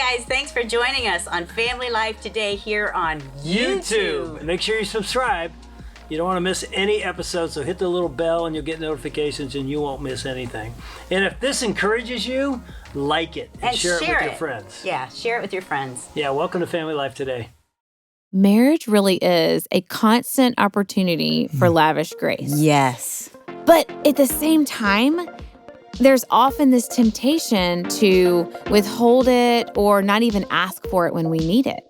guys, thanks for joining us on Family Life today here on YouTube. Make sure you subscribe. You don't want to miss any episodes, so hit the little bell and you'll get notifications and you won't miss anything. And if this encourages you, like it and share it with your friends. Yeah, share it with your friends. Yeah, welcome to Family Life today. Marriage really is a constant opportunity for lavish grace. Yes. But at the same time, there's often this temptation to withhold it or not even ask for it when we need it.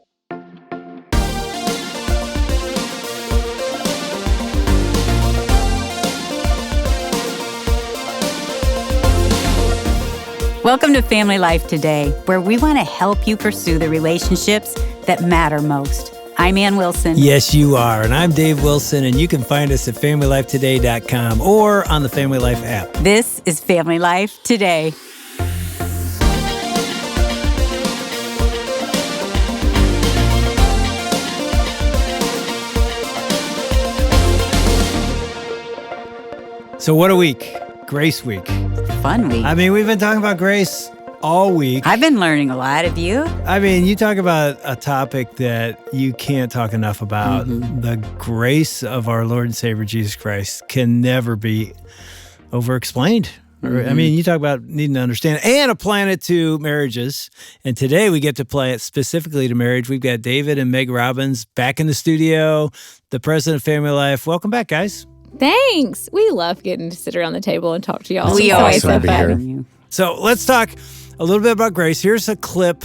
Welcome to Family Life today, where we want to help you pursue the relationships that matter most. I'm Ann Wilson. Yes, you are. And I'm Dave Wilson, and you can find us at FamilyLifeToday.com or on the Family Life app. This is Family Life Today. So what a week. Grace Week. Fun week. I mean, we've been talking about grace all week. I've been learning a lot. Have you? I mean, you talk about a topic that you can't talk enough about. Mm-hmm. The grace of our Lord and Savior Jesus Christ can never be overexplained. Mm-hmm. I mean, you talk about needing to understand and applying it to marriages. And today we get to apply it specifically to marriage. We've got David and Meg Robbins back in the studio, the president of Family Life. Welcome back, guys. Thanks. We love getting to sit around the table and talk to y'all. We always love having you. So let's talk a little bit about grace. Here's a clip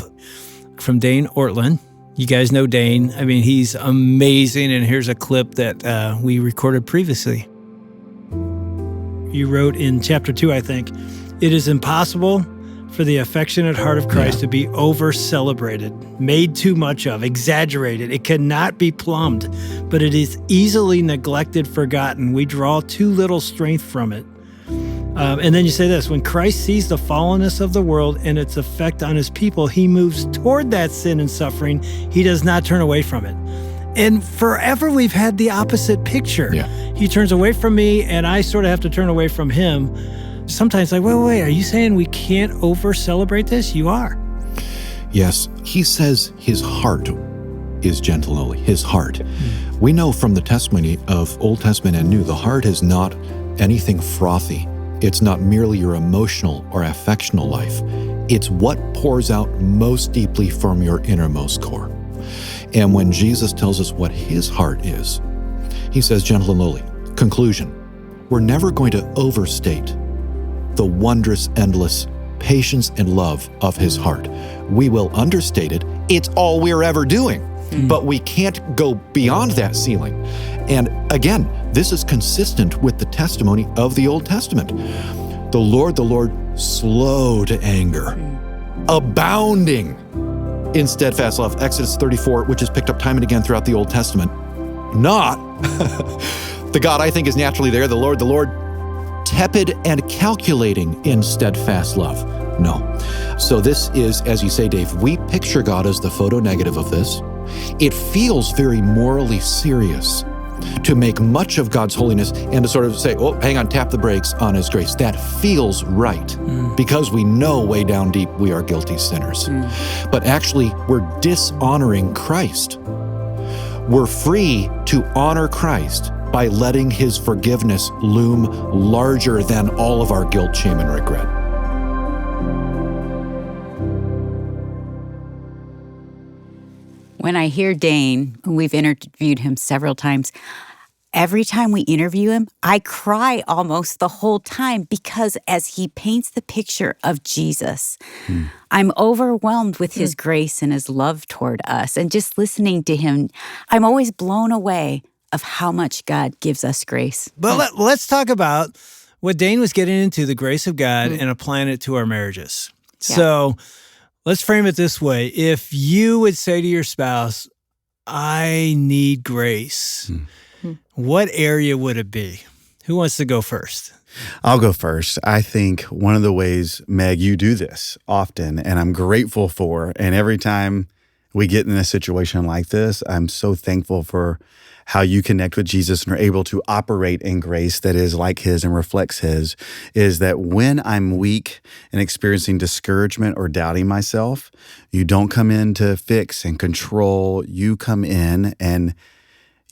from Dane Ortlund. You guys know Dane. I mean, he's amazing. And here's a clip that we recorded previously. You wrote in chapter 2, I think, it is impossible for the affectionate heart of Christ to be over-celebrated, made too much of, exaggerated. It cannot be plumbed, but it is easily neglected, forgotten. We draw too little strength from it. And then you say this, when Christ sees the fallenness of the world and its effect on his people, he moves toward that sin and suffering. He does not turn away from it. And forever we've had the opposite picture. Yeah. He turns away from me and I sort of have to turn away from him. Sometimes like, wait, are you saying we can't over-celebrate this? You are. Yes, he says his heart is gentle and lowly, his heart. Mm. We know from the testimony of Old Testament and New, the heart is not anything frothy. It's not merely your emotional or affectional life. It's what pours out most deeply from your innermost core. And when Jesus tells us what his heart is, he says gentle and lowly. Conclusion, we're never going to overstate the wondrous, endless patience and love of his heart. We will understate it. It's all we're ever doing, but we can't go beyond that ceiling. And again, this is consistent with the testimony of the Old Testament. The Lord, slow to anger, abounding in steadfast love. Exodus 34, which is picked up time and again throughout the Old Testament. Not the God I think is naturally there, the Lord, tepid and calculating in steadfast love. No. So this is, as you say, Dave, we picture God as the photo negative of this. It feels very morally serious to make much of God's holiness and to sort of say, oh, hang on, tap the brakes on his grace. That feels right because we know way down deep we are guilty sinners. But actually, we're dishonoring Christ. We're free to honor Christ by letting his forgiveness loom larger than all of our guilt, shame, and regret. When I hear Dane, we've interviewed him several times, every time we interview him, I cry almost the whole time because as he paints the picture of Jesus, I'm overwhelmed with his grace and his love toward us. And just listening to him, I'm always blown away of how much God gives us grace. But let's talk about what Dane was getting into, the grace of God, and applying it to our marriages. Yeah. So let's frame it this way. If you would say to your spouse, I need grace, what area would it be? Who wants to go first? I'll go first. I think one of the ways, Meg, you do this often, and I'm grateful for, and every time we get in a situation like this, I'm so thankful for how you connect with Jesus and are able to operate in grace that is like his and reflects his, is that when I'm weak and experiencing discouragement or doubting myself, you don't come in to fix and control. You come in and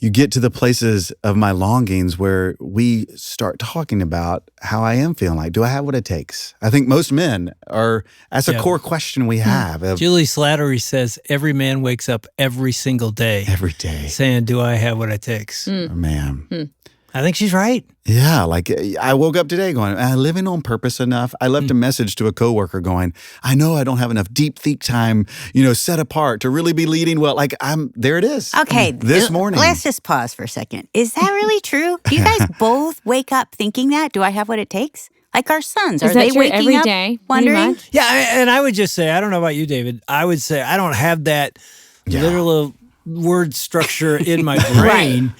you get to the places of my longings where we start talking about how I am feeling like. Do I have what it takes? I think most men are, that's a core question we have. Julie Slattery says every man wakes up every single day. Every day. Saying, do I have what it takes? Man. I think she's right. Yeah, like I woke up today going, am I living on purpose enough? I left a message to a coworker going, I know I don't have enough deep think time, set apart to really be leading well. Like there it is. Okay. This morning. Let's just pause for a second. Is that really true? Do you guys both wake up thinking that? Do I have what it takes? Like our sons, are they waking every up day, wondering? Yeah, and I would just say, I don't know about you, David. I would say I don't have that literal word structure in my brain.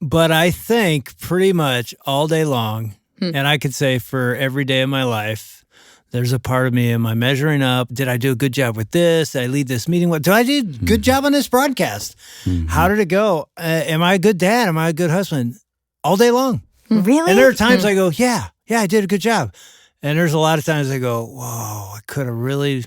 But I think pretty much all day long, and I could say for every day of my life, there's a part of me, am I measuring up? Did I do a good job with this? Did I lead this meeting? Did I do a good job on this broadcast? How did it go? Am I a good dad? Am I a good husband? All day long. Really? And there are times I go, yeah, I did a good job. And there's a lot of times I go, whoa, I could have really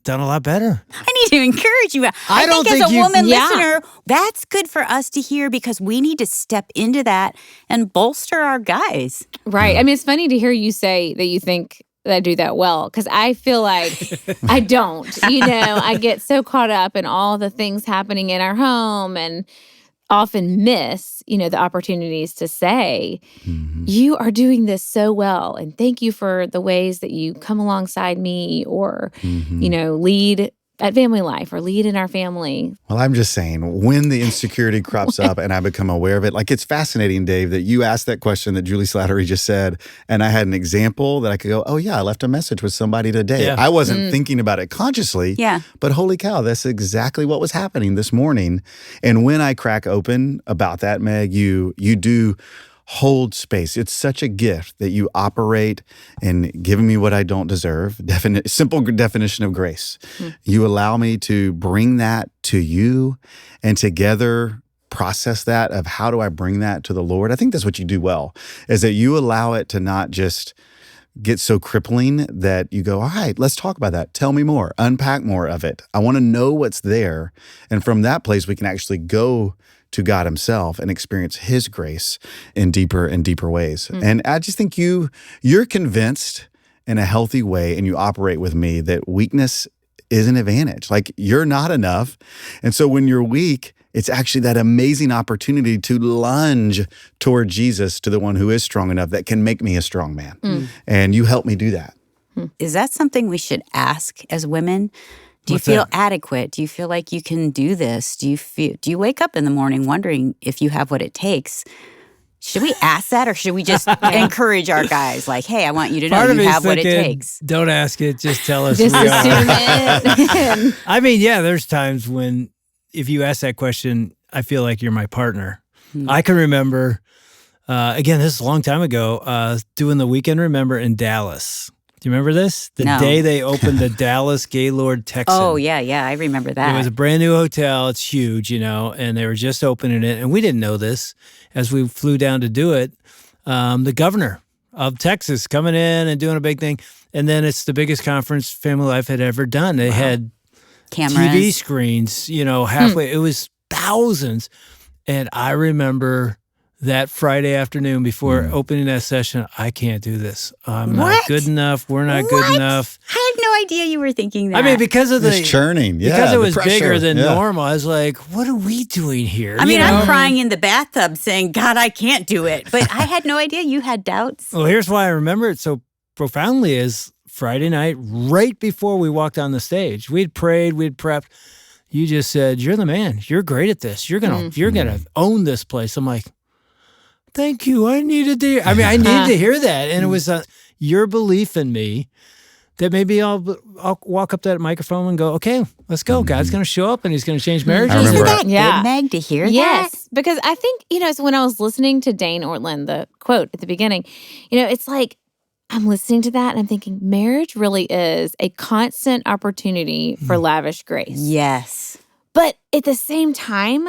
done a lot better. I need to encourage you. I think as a woman listener, that's good for us to hear because we need to step into that and bolster our guys. Right. I mean, it's funny to hear you say that you think that I do that well, because I feel like I don't. I get so caught up in all the things happening in our home and often miss, the opportunities to say, you are doing this so well. And thank you for the ways that you come alongside me or, lead at FamilyLife or lead in our family. Well, I'm just saying, when the insecurity crops up and I become aware of it, like it's fascinating, Dave, that you asked that question that Julie Slattery just said, and I had an example that I could go, oh yeah, I left a message with somebody today. Yeah. I wasn't thinking about it consciously, but holy cow, that's exactly what was happening this morning. And when I crack open about that, Meg, you do hold space. It's such a gift that you operate in giving me what I don't deserve. Simple definition of grace. You allow me to bring that to you and together process that of how do I bring that to the Lord. I think that's what you do well, is that you allow it to not just get so crippling that you go, all right, let's talk about that. Tell me more, unpack more of it. I want to know what's there. And from that place, we can actually go to God himself and experience his grace in deeper and deeper ways. And I just think you're convinced in a healthy way and you operate with me that weakness is an advantage. Like you're not enough. And so when you're weak, it's actually that amazing opportunity to lunge toward Jesus, to the one who is strong enough that can make me a strong man. And you help me do that. Is that something we should ask as women? Do you feel adequate? Do you feel like you can do this? Do you wake up in the morning wondering if you have what it takes? Should we ask that, or should we just encourage our guys? Like, hey, I want you to know you have what it takes. Don't ask it. Just tell us. Just we assume are. it. I mean, there's times when if you ask that question, I feel like you're my partner. I can remember, again, this is a long time ago, doing the Weekend Remember in Dallas. Do you remember this? The day they opened the Dallas Gaylord Texan. Oh, yeah, I remember that. It was a brand new hotel. It's huge, and they were just opening it. And we didn't know this as we flew down to do it. The governor of Texas coming in and doing a big thing. And then it's the biggest conference FamilyLife had ever done. They had cameras, TV screens, halfway. It was thousands. And I remember that Friday afternoon before opening that session, I can't do this. I'm not good enough. We're not good enough. I had no idea you were thinking that. I mean, because of It's churning. because it was the bigger pressure. than normal, I was like, what are we doing here? I mean, I'm crying in the bathtub saying, God, I can't do it. But I had no idea you had doubts. Well, here's why I remember it so profoundly is Friday night, right before we walked on the stage. We'd prayed, we'd prepped. You just said, you're the man. You're great at this. You're gonna own this place. I'm like, thank you. I needed to hear that. And it was your belief in me that maybe I'll walk up to that microphone and go, okay, let's go. God's going to show up and he's going to change marriages. Isn't that good, Yeah. Meg, to hear that? Yes, because I think, so when I was listening to Dane Ortland, the quote at the beginning, it's like, I'm listening to that and I'm thinking, marriage really is a constant opportunity for lavish grace. Yes. But at the same time,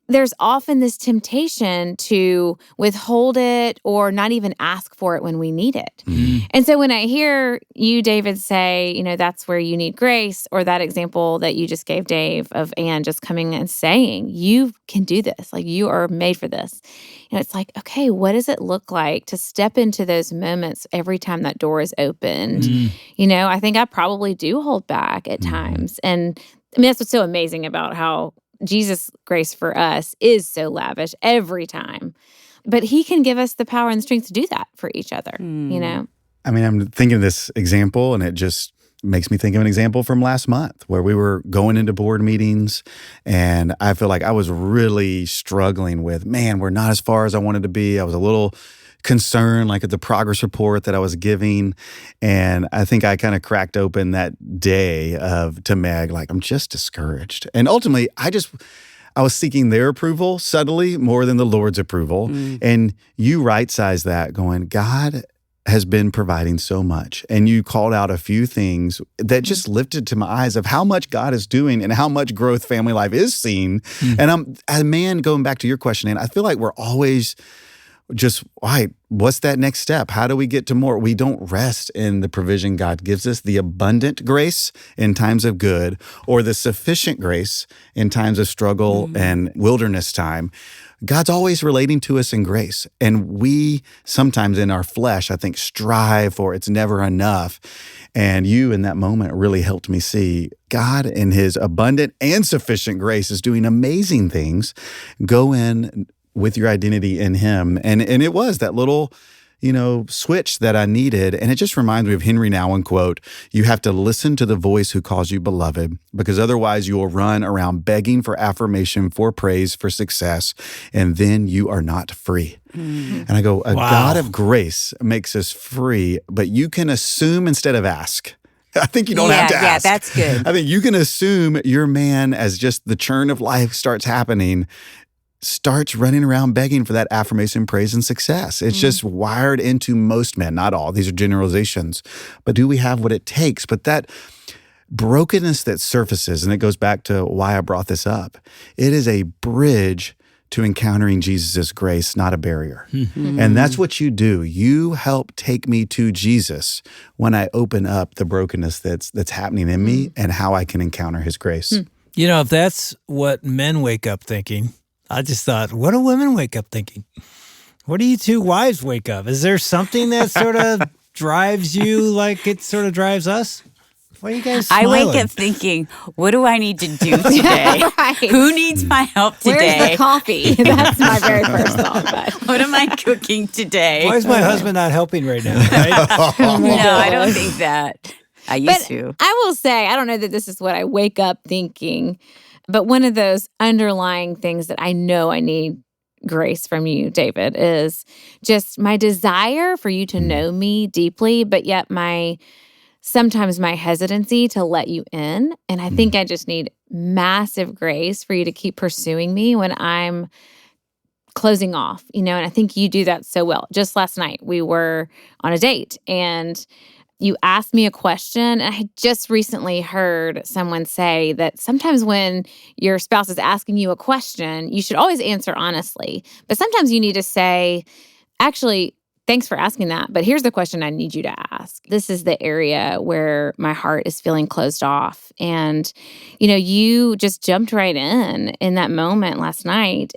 there's often this temptation to withhold it or not even ask for it when we need it. And so when I hear you, David, say, that's where you need grace, or that example that you just gave, Dave, of Anne just coming and saying, you can do this, like you are made for this. It's like, okay, what does it look like to step into those moments every time that door is opened? I think I probably do hold back at times. And I mean, that's what's so amazing about how Jesus' grace for us is so lavish every time. But he can give us the power and the strength to do that for each other, I mean, I'm thinking of this example, and it just makes me think of an example from last month where we were going into board meetings, and I feel like I was really struggling with, we're not as far as I wanted to be. I was a little concerned, like at the progress report that I was giving. And I think I kind of cracked open that day to Meg, like, I'm just discouraged. And ultimately, I was seeking their approval subtly more than the Lord's approval. And you right-size that going, God has been providing so much. And you called out a few things that just lifted to my eyes of how much God is doing and how much growth Family Life is seeing. And going back to your question, and I feel like we're always just, what's that next step? How do we get to more? We don't rest in the provision God gives us, the abundant grace in times of good, or the sufficient grace in times of struggle and wilderness time. God's always relating to us in grace. And we sometimes in our flesh, I think, strive for it's never enough. And you in that moment really helped me see God in his abundant and sufficient grace is doing amazing things. Go in with your identity in him. And it was that little, switch that I needed. And it just reminds me of Henry Nouwen quote, you have to listen to the voice who calls you beloved, because otherwise you will run around begging for affirmation, for praise, for success, and then you are not free. And I go, God of grace makes us free, but you can assume instead of ask. I think you don't have to ask. Yeah, that's good. I think you can assume your man, as just the churn of life starts happening, starts running around begging for that affirmation, praise, and success. It's just wired into most men, not all. These are generalizations. But do we have what it takes? But that brokenness that surfaces, and it goes back to why I brought this up, it is a bridge to encountering Jesus' grace, not a barrier. And that's what you do. You help take me to Jesus when I open up the brokenness that's happening in me and how I can encounter his grace. If that's what men wake up thinking, I just thought, what do women wake up thinking? What do you two wives wake up? Is there something that sort of drives you like it sort of drives us? Why are you guys smiling? I wake up thinking, what do I need to do today? Who needs my help today? Where's the coffee? That's my very first thought. What am I cooking today? Why is my husband not helping right now? Right? No, I don't think that. I used to. I will say, I don't know that this is what I wake up thinking, but one of those underlying things that I know I need grace from you, David, is just my desire for you to know me deeply, but yet sometimes my hesitancy to let you in. And I think I just need massive grace for you to keep pursuing me when I'm closing off, and I think you do that so well. Just last night, we were on a date and you asked me a question, and I had just recently heard someone say that sometimes when your spouse is asking you a question, you should always answer honestly. But sometimes you need to say, actually, thanks for asking that, but here's the question I need you to ask. This is the area where my heart is feeling closed off. And, you just jumped right in that moment last night.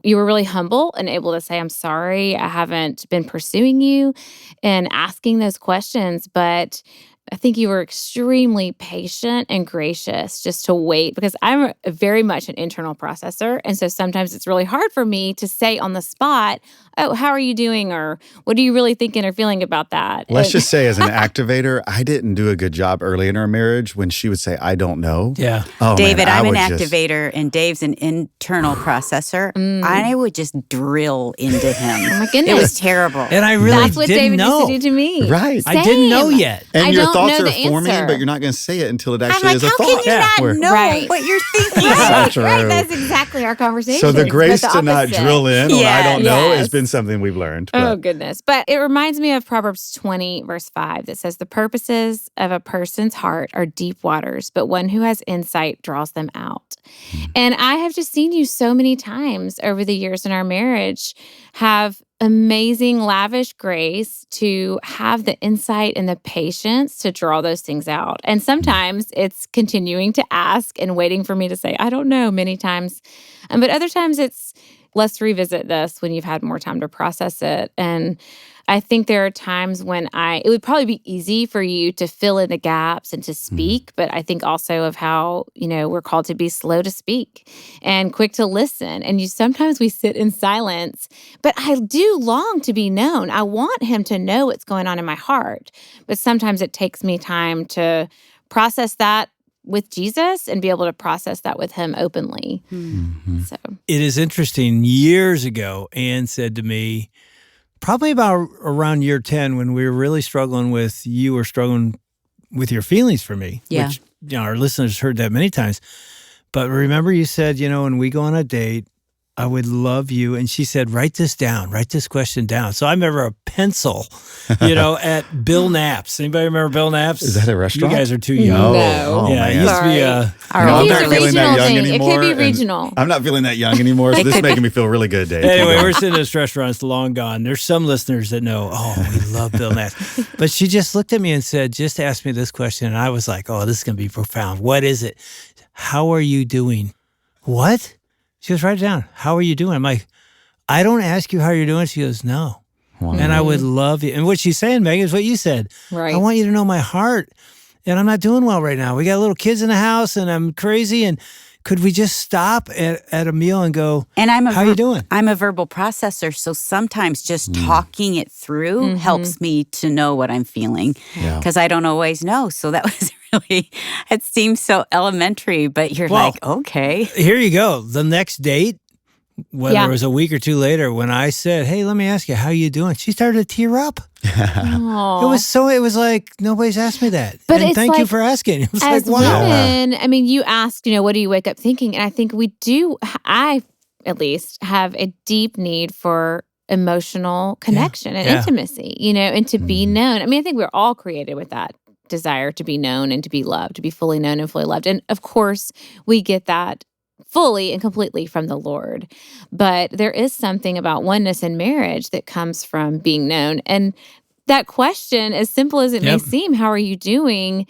You were really humble and able to say, I'm sorry, I haven't been pursuing you and asking those questions, but I think you were extremely patient and gracious just to wait, because I'm very much an internal processor. And so sometimes it's really hard for me to say on the spot, oh, how are you doing? Or what are you really thinking or feeling about that? Let's just say as an activator, I didn't do a good job early in our marriage when she would say, I don't know. Yeah. Oh, David, man, I'm an activator and Dave's an internal processor. I would just drill into him. Oh my goodness. It was terrible. And I really That's what didn't David know. used to do to me. Right. I didn't know yet. And I your don't thoughts know are the forming, answer. but you're not going to say it until it I'm actually like, is a how thought. can you Where- not know Right. what you're thinking? So true. Right, that's exactly our conversation. So the grace But to not opposite. drill in on I don't know Yes. has been something we've learned. Oh, but- goodness. But it reminds me of Proverbs 20, verse 5, that says, the purposes of a person's heart are deep waters, but one who has insight draws them out. And I have just seen you so many times over the years in our marriage have amazing, lavish grace to have the insight and the patience to draw those things out. And sometimes it's continuing to ask and waiting for me to say, I don't know, many times. But other times it's, let's revisit this when you've had more time to process it. And I think there are times when it would probably be easy for you to fill in the gaps and to speak, but I think also of how, we're called to be slow to speak and quick to listen. And sometimes we sit in silence, but I do long to be known. I want him to know what's going on in my heart. But sometimes it takes me time to process that with Jesus and be able to process that with him openly. So It is interesting. Years ago, Ann said to me, probably about around year 10, when we were really struggling with, you were struggling with your feelings for me, which our listeners heard that many times. But remember you said, when we go on a date, I would love you. And she said, write this down, write this question down. So I remember a pencil, at Bill Knapp's. Anybody remember Bill Knapp's? Is that a restaurant? You guys are too young. No. No. Oh, Yeah, it man. used to be Our No, I'm older It's a not feeling that regional young thing. It anymore. could be and regional. I'm not feeling that young anymore, so this is making me feel really good, Dave. Anyway, Keep going. we're sitting in this restaurant. It's long gone. There's some listeners that know, we love Bill Knapp's. But she just looked at me and said, just ask me this question. And I was like, this is going to be profound. What is it? How are you doing? What? She goes, write it down. How are you doing? I'm like, I don't ask you how you're doing. She goes, no. Wow. And I would love you. And what she's saying, Megan, is what you said. Right. I want you to know my heart. And I'm not doing well right now. We got little kids in the house and I'm crazy. And could we just stop at a meal and go, And how you doing? I'm a verbal processor, so sometimes just talking it through helps me to know what I'm feeling Yeah. because I don't always know. So that was really, it seems so elementary, but you're Well, like, okay. Here you go. The next date, whether Yeah. it was a week or two later, when I said, hey, let me ask you, how you doing? She started to tear up. Aw. It was like, nobody's asked me that. But and it's thank you like, for asking. It was As like, wow. women, you asked, what do you wake up thinking? And I think I at least have a deep need for emotional connection and Yeah. intimacy, and to be known. I mean, I think we're all created with that desire to be known and to be loved, to be fully known and fully loved. And of course, we get that fully and completely from the Lord. But there is something about oneness in marriage that comes from being known. And that question, as simple as it may seem, how are you doing?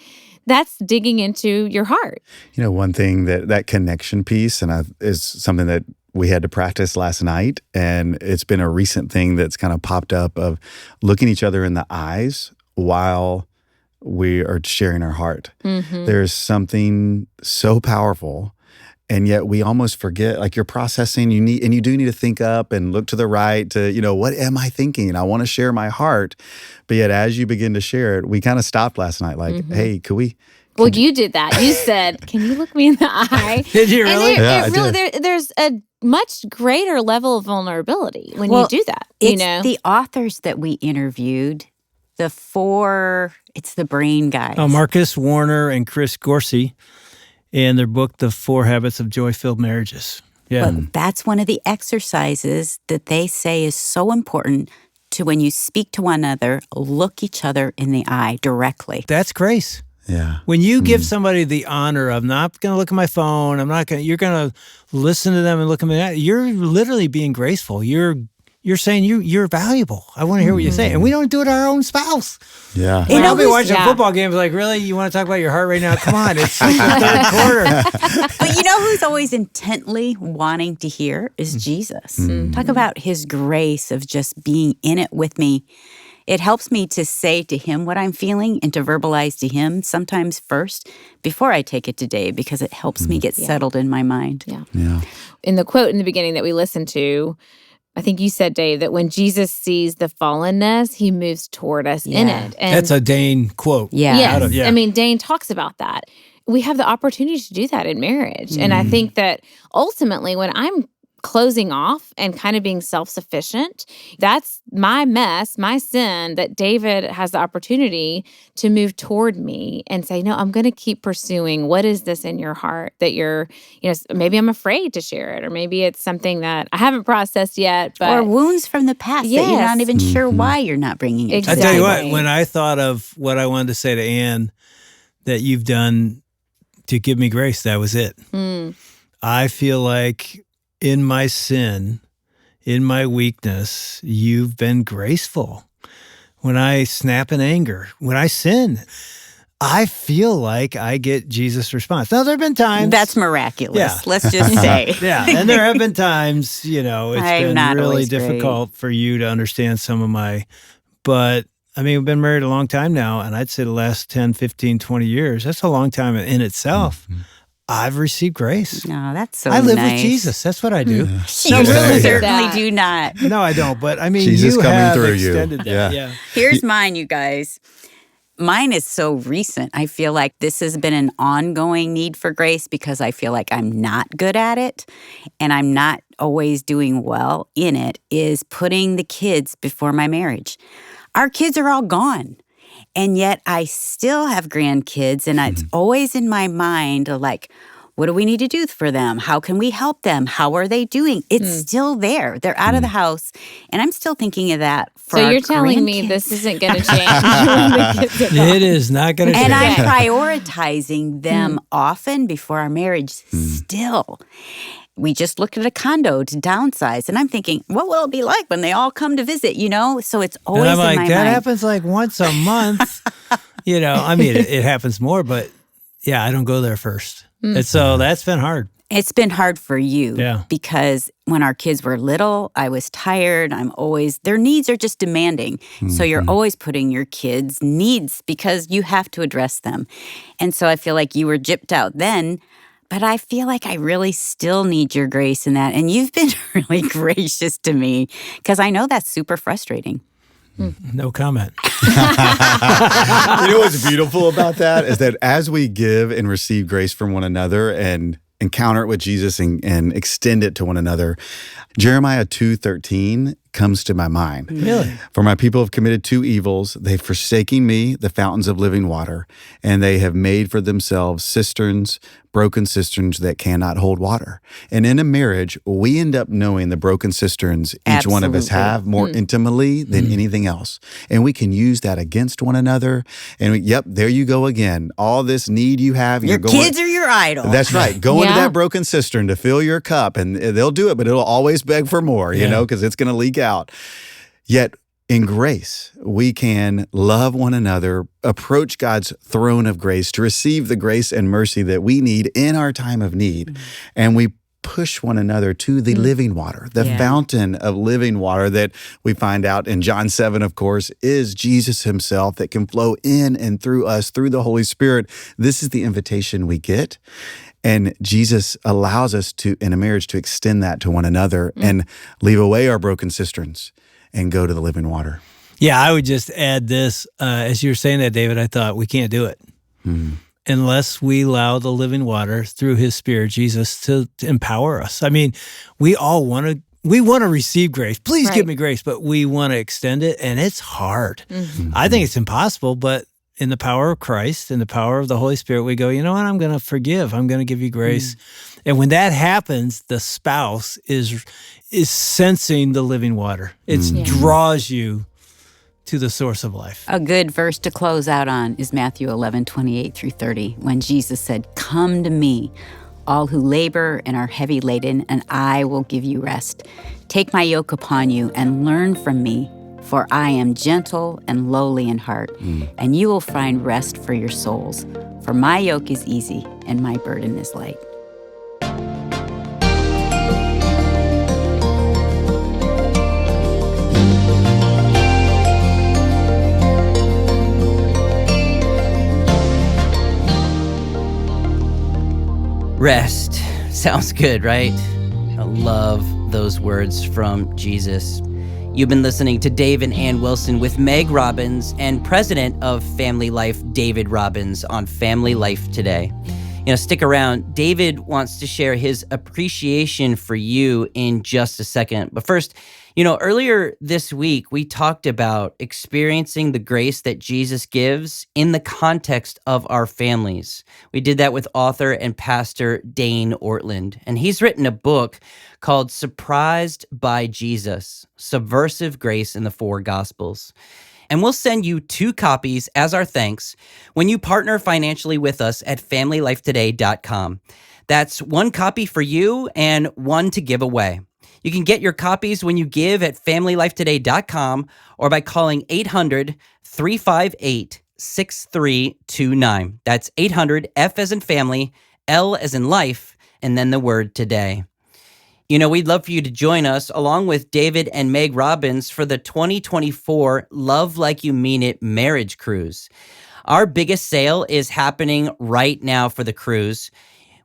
That's digging into your heart. One thing that connection piece, is something that we had to practice last night, and it's been a recent thing that's kind of popped up of looking each other in the eyes while we are sharing our heart. There's something so powerful. And yet we almost forget, like you're processing, you do need to think up and look to the right to, what am I thinking? I want to share my heart. But yet as you begin to share it, we kind of stopped last night like, hey, could we? Well, you did that. You said, can you look me in the eye? Did you really? Yeah, I there's a much greater level of vulnerability when you do that. It's the authors that we interviewed, it's the brain guys. Marcus Warner and Chris Gorsey, and their book, The 4 Habits of Joy-Filled Marriages. Yeah. But that's one of the exercises that they say is so important to when you speak to one another, look each other in the eye directly. That's grace. Yeah. When you give somebody the honor of not going to look at my phone, you're going to listen to them and look at me, you're literally being graceful. You're saying you're valuable. I want to hear what you say. And we don't do it to our own spouse. Yeah. Like, I'll be watching a football game like, really? You want to talk about your heart right now? Come on, it's like the third quarter. But you know who's always intently wanting to hear is Jesus. Talk about his grace of just being in it with me. It helps me to say to him what I'm feeling and to verbalize to him sometimes first before I take it to Dave because it helps me get settled in my mind. Yeah. In the quote in the beginning that we listened to, I think you said, Dave, that when Jesus sees the fallenness, he moves toward us in it. And that's a Dane quote. Yeah. yes, I mean, Dane talks about that. We have the opportunity to do that in marriage. And I think that ultimately when I'm closing off and kind of being self-sufficient. That's my mess, my sin, that David has the opportunity to move toward me and say, no, I'm going to keep pursuing. What is this in your heart that you're, maybe I'm afraid to share it, or maybe it's something that I haven't processed yet. But or wounds from the past that you're not even sure why you're not bringing it. Exactly. I tell you what, when I thought of what I wanted to say to Ann that you've done to give me grace, that was it. I feel like in my sin, in my weakness, you've been graceful. When I snap in anger, when I sin, I feel like I get Jesus' response. Now, there have been times. That's miraculous. Yeah. Let's just say. Yeah. And there have been times, it's been really difficult for you to understand some of but I mean, we've been married a long time now, and I'd say the last 10, 15, 20 years, that's a long time in itself. I've received grace. No, that's so I live nice. with Jesus. That's what I do. You certainly do not. No, I don't. But I mean, Jesus you coming have through you. extended that. Yeah. Here's mine, you guys. Mine is so recent. I feel like this has been an ongoing need for grace because I feel like I'm not good at it and I'm not always doing well in it, is putting the kids before my marriage. Our kids are all gone. And yet I still have grandkids, and it's always in my mind like, what do we need to do for them? How can we help them? How are they doing? It's still there. They're out of the house. And I'm still thinking of that for So our you're telling me grandkids. this isn't going to change when the kids are gone. It is not going to change. And I'm prioritizing them often before our marriage still. We just looked at a condo to downsize, and I'm thinking, what will it be like when they all come to visit, So it's always and I'm in like, my that mind. happens like once a month. I mean, it happens more, but yeah, I don't go there first. And so that's been hard. It's been hard for you Yeah. because when our kids were little, I was tired. Their needs are just demanding. So you're always putting your kids' needs because you have to address them. And so I feel like you were gypped out then, but I feel like I really still need your grace in that. And you've been really gracious to me because I know that's super frustrating. No comment. What's beautiful about that is that as we give and receive grace from one another and encounter it with Jesus and extend it to one another, Jeremiah 2:13 comes to my mind. Really? For my people have committed two evils. They've forsaken me, the fountains of living water, and they have made for themselves cisterns, broken cisterns that cannot hold water. And in a marriage, we end up knowing the broken cisterns each one of us have more intimately than anything else. And we can use that against one another. And there you go again. All this need you have. Your kids are your idol. That's right. Go into that broken cistern to fill your cup, and they'll do it, but it'll always beg for more, because it's going to leak out. Yet in grace, we can love one another, approach God's throne of grace to receive the grace and mercy that we need in our time of need. And we push one another to the living water, the fountain of living water that we find out in John 7, of course, is Jesus himself that can flow in and through us through the Holy Spirit. This is the invitation we get. And Jesus allows us to, in a marriage, to extend that to one another and leave away our broken cisterns and go to the living water. Yeah, I would just add this. As you were saying that, David, I thought we can't do it unless we allow the living water through his Spirit, Jesus, to empower us. I mean, we all want to receive grace. Please give me grace, but we want to extend it, and it's hard. I think it's impossible, but in the power of Christ, in the power of the Holy Spirit, we go, you know what, I'm going to forgive. I'm going to give you grace. And when that happens, the spouse is sensing the living water. It draws you to the source of life. A good verse to close out on is Matthew 11:28-30, when Jesus said, "Come to me, all who labor and are heavy laden, and I will give you rest. Take my yoke upon you and learn from me, for I am gentle and lowly in heart, and you will find rest for your souls. For my yoke is easy and my burden is light." Rest. Sounds good, right? I love those words from Jesus. You've been listening to Dave and Ann Wilson with Meg Robbins and president of FamilyLife, David Robbins, on Family Life Today. Stick around. David wants to share his appreciation for you in just a second. But first, earlier this week, we talked about experiencing the grace that Jesus gives in the context of our families. We did that with author and pastor Dane Ortland, and he's written a book called Surprised by Jesus: Subversive Grace in the Four Gospels. And we'll send you 2 copies as our thanks when you partner financially with us at FamilyLifeToday.com. That's 1 copy for you and 1 to give away. You can get your copies when you give at FamilyLifeToday.com or by calling 800-358-6329. That's 800-F as in family, L as in life, and then the word today. We'd love for you to join us along with David and Meg Robbins for the 2024 Love Like You Mean It Marriage Cruise. Our biggest sale is happening right now for the cruise.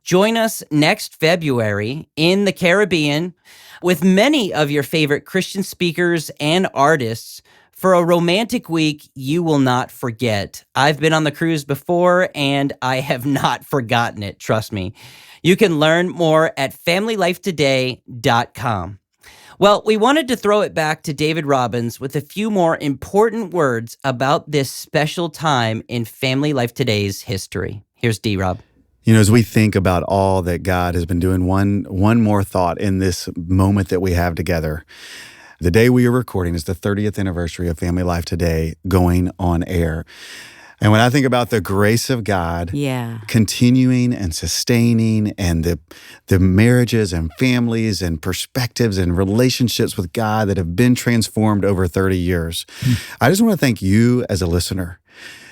Join us next February in the Caribbean with many of your favorite Christian speakers and artists for a romantic week you will not forget. I've been on the cruise before, and I have not forgotten it, trust me. You can learn more at FamilyLifeToday.com. Well, we wanted to throw it back to David Robbins with a few more important words about this special time in Family Life Today's history. Here's D-Rob. As we think about all that God has been doing, one more thought in this moment that we have together. The day we are recording is the 30th anniversary of Family Life Today going on air. And when I think about the grace of God continuing and sustaining, and the marriages and families and perspectives and relationships with God that have been transformed over 30 years, I just want to thank you as a listener.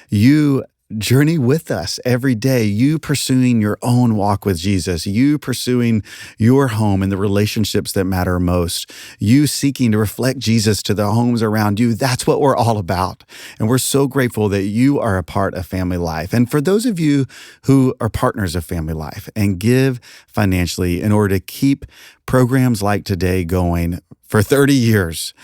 You journey with us every day, you pursuing your own walk with Jesus, you pursuing your home and the relationships that matter most, you seeking to reflect Jesus to the homes around you. That's what we're all about. And we're so grateful that you are a part of Family Life. And for those of you who are partners of Family Life and give financially in order to keep programs like today going for 30 years,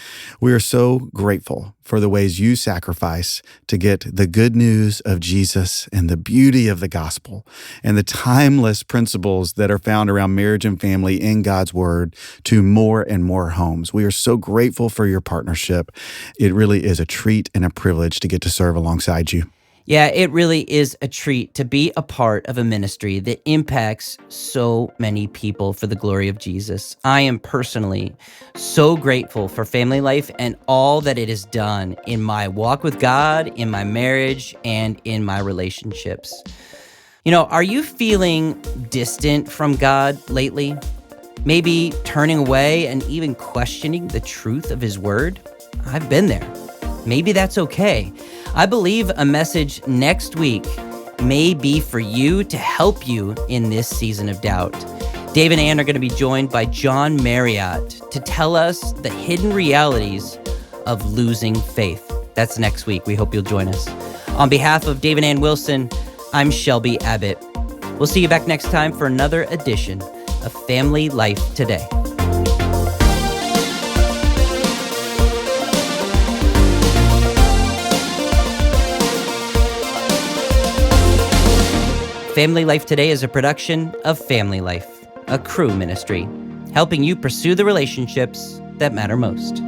we are so grateful for the ways you sacrifice to get the good news of Jesus and the beauty of the gospel and the timeless principles that are found around marriage and family in God's word to more and more homes. We are so grateful for your partnership. It really is a treat and a privilege to get to serve alongside you. Yeah, it really is a treat to be a part of a ministry that impacts so many people for the glory of Jesus. I am personally so grateful for Family Life and all that it has done in my walk with God, in my marriage, and in my relationships. Are you feeling distant from God lately? Maybe turning away and even questioning the truth of His word? I've been there. Maybe that's okay. I believe a message next week may be for you to help you in this season of doubt. Dave and Ann are going to be joined by John Marriott to tell us the hidden realities of losing faith. That's next week. We hope you'll join us. On behalf of Dave and Ann Wilson, I'm Shelby Abbott. We'll see you back next time for another edition of Family Life Today. Family Life Today is a production of Family Life, a Cru ministry, helping you pursue the relationships that matter most.